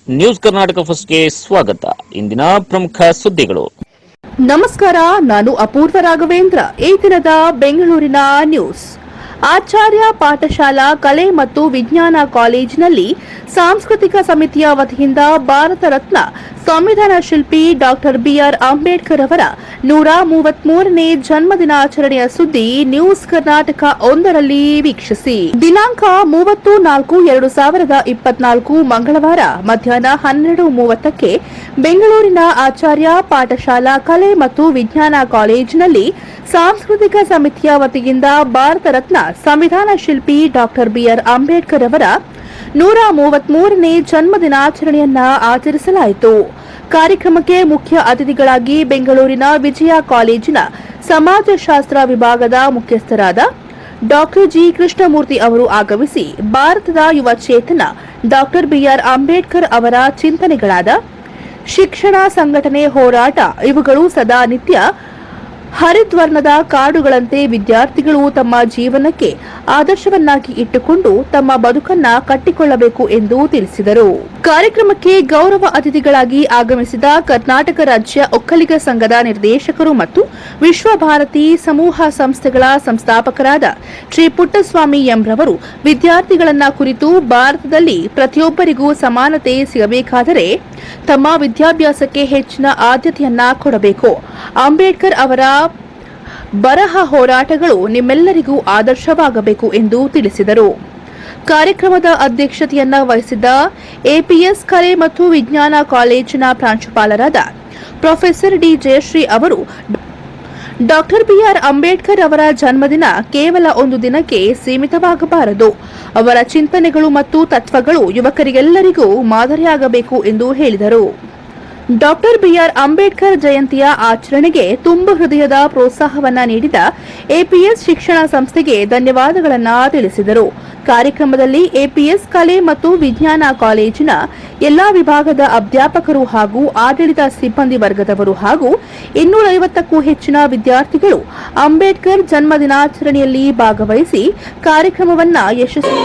News Karnataka ಫಸ್ಟ್ಗೆ ಸ್ವಾಗತ. ಇಂದಿನ ಪ್ರಮುಖ ಸುದ್ದಿಗಳು. ನಮಸ್ಕಾರ, ನಾನು ಅಪೂರ್ವ ರಾಘವೇಂದ್ರ. ಈ ದಿನದ ಬೆಂಗಳೂರಿನ ನ್ಯೂಸ್. ಆಚಾರ್ಯ ಪಾಠಶಾಲಾ ಕಲೆ ಮತ್ತು ವಿಜ್ಞಾನ ಕಾಲೇಜಿನಲ್ಲಿ ಸಾಂಸ್ಕೃತಿಕ ಸಮಿತಿಯ ವತಿಯಿಂದ ಭಾರತ ರತ್ನ ಸಂವಿಧಾನ ಶಿಲ್ಪಿ ಡಾಕ್ಟರ್ ಬಿಆರ್ ಅಂಬೇಡ್ಕರ್ ಅವರ 133ನೇ ಜನ್ಮದಿನಾಚರಣೆಯ ಸುದ್ದಿ ನ್ಯೂಸ್ ಕರ್ನಾಟಕ 1ರಲ್ಲಿ ವೀಕ್ಷಿಸಿ. ದಿನಾಂಕ 30-4-2024 ಮಂಗಳವಾರ ಮಧ್ಯಾಹ್ನ 12:30ಕ್ಕೆ ಬೆಂಗಳೂರಿನ ಆಚಾರ್ಯ ಪಾಠಶಾಲಾ ಕಲೆ ಮತ್ತು ವಿಜ್ಞಾನ ಕಾಲೇಜಿನಲ್ಲಿ ಸಾಂಸ್ಕೃತಿಕ ಸಮಿತಿಯ ವತಿಯಿಂದ ಭಾರತ ರತ್ನ ಸಂವಿಧಾನ ಶಿಲ್ಪಿ ಡಾಕ್ಟರ್ ಬಿಆರ್ ಅಂಬೇಡ್ಕರ್ ಅವರ 133ನೇ ಜನ್ಮದಿನಾಚರಣೆಯನ್ನ ಆಚರಿಸಲಾಯಿತು. ಕಾರ್ಯಕ್ರಮಕ್ಕೆ ಮುಖ್ಯ ಅತಿಥಿಗಳಾಗಿ ಬೆಂಗಳೂರಿನ ವಿಜಯ ಕಾಲೇಜಿನ ಸಮಾಜಶಾಸ್ತ್ರ ವಿಭಾಗದ ಮುಖ್ಯಸ್ಥರಾದ ಡಾಕ್ಟರ್ ಜಿ ಕೃಷ್ಣಮೂರ್ತಿ ಅವರು ಆಗಮಿಸಿ ಭಾರತದ ಯುವ ಚೇತನ ಡಾಕ್ಟರ್ ಬಿಆರ್ ಅಂಬೇಡ್ಕರ್ ಅವರ ಚಿಂತನೆಗಳಾದ ಶಿಕ್ಷಣ, ಸಂಘಟನೆ, ಹೋರಾಟ ಇವುಗಳು ಸದಾ ನಿತ್ಯ ಹರಿದ್ವರ್ಣದ ಕಾಡುಗಳಂತೆ ವಿದ್ಯಾರ್ಥಿಗಳು ತಮ್ಮ ಜೀವನಕ್ಕೆ ಆದರ್ಶವನ್ನಾಗಿ ಇಟ್ಟುಕೊಂಡು ತಮ್ಮ ಬದುಕನ್ನ ಕಟ್ಟಿಕೊಳ್ಳಬೇಕು ಎಂದು ತಿಳಿಸಿದರು. ಕಾರ್ಯಕ್ರಮಕ್ಕೆ ಗೌರವ ಅತಿಥಿಗಳಾಗಿ ಆಗಮಿಸಿದ ಕರ್ನಾಟಕ ರಾಜ್ಯ ಒಕ್ಕಲಿಗ ಸಂಘದ ನಿರ್ದೇಶಕರು ಮತ್ತು ವಿಶ್ವಭಾರತಿ ಸಮೂಹ ಸಂಸ್ಥೆಗಳ ಸಂಸ್ಥಾಪಕರಾದ ಶ್ರೀ ಪುಟ್ಟಸ್ವಾಮಿ ಎಂರವರು ವಿದ್ಯಾರ್ಥಿಗಳನ್ನ ಕುರಿತು ಭಾರತದಲ್ಲಿ ಪ್ರತಿಯೊಬ್ಬರಿಗೂ ಸಮಾನತೆ ಸಿಗಬೇಕಾದರೆ ತಮ್ಮ ವಿದ್ಯಾಭ್ಯಾಸಕ್ಕೆ ಹೆಚ್ಚಿನ ಆದ್ಯತೆಯನ್ನ ಕೊಡಬೇಕು. ಅಂಬೇಡ್ಕರ್ ಅವರ ಬರಹ ಹೋರಾಟಗಳು ನಿಮ್ಮೆಲ್ಲರಿಗೂ ಆದರ್ಶವಾಗಬೇಕು ಎಂದು ತಿಳಿಸಿದರು. ಕಾರ್ಯಕ್ರಮದ ಅಧ್ಯಕ್ಷತೆಯನ್ನ ವಹಿಸಿದ್ದ ಎಪಿಎಸ್ ಕಲೆ ಮತ್ತು ವಿಜ್ಞಾನ ಕಾಲೇಜಿನ ಪ್ರಾಂಶುಪಾಲರಾದ ಪ್ರೊಫೆಸರ್ ಡಿ ಜಯಶ್ರೀ ಅವರು ಡಾಕ್ಟರ್ ಬಿಆರ್ ಅಂಬೇಡ್ಕರ್ ಅವರ ಜನ್ಮದಿನ ಕೇವಲ ಒಂದು ದಿನಕ್ಕೆ ಸೀಮಿತವಾಗಬಾರದು. ಅವರ ಚಿಂತನೆಗಳು ಮತ್ತು ತತ್ವಗಳು ಯುವಕರಿಗೆಲ್ಲರಿಗೂ ಮಾದರಿಯಾಗಬೇಕು ಎಂದು ಹೇಳಿದರು. ಡಾಕ್ಟರ್ ಬಿಆರ್ ಅಂಬೇಡ್ಕರ್ ಜಯಂತಿಯ ಆಚರಣೆಗೆ ತುಂಬು ಹೃದಯದ ಪ್ರೋತ್ಸಾಹವನ್ನ ನೀಡಿದ ಎಪಿಎಸ್ ಶಿಕ್ಷಣ ಸಂಸ್ಥೆಗೆ ಧನ್ಯವಾದಗಳನ್ನು ತಿಳಿಸಿದರು. ಕಾರ್ಯಕ್ರಮದಲ್ಲಿ ಎಪಿಎಸ್ ಕಲೆ ಮತ್ತು ವಿಜ್ಞಾನ ಕಾಲೇಜಿನ ಎಲ್ಲಾ ವಿಭಾಗದ ಅಧ್ಯಾಪಕರು ಹಾಗೂ ಆಡಳಿತ ಸಿಬ್ಬಂದಿ ವರ್ಗದವರು ಹಾಗೂ 250ಕ್ಕೂ ಹೆಚ್ಚಿನ ವಿದ್ಯಾರ್ಥಿಗಳು ಅಂಬೇಡ್ಕರ್ ಜನ್ಮದಿನಾಚರಣೆಯಲ್ಲಿ ಭಾಗವಹಿಸಿ ಕಾರ್ಯಕ್ರಮವನ್ನು ಯಶಸ್ವಿ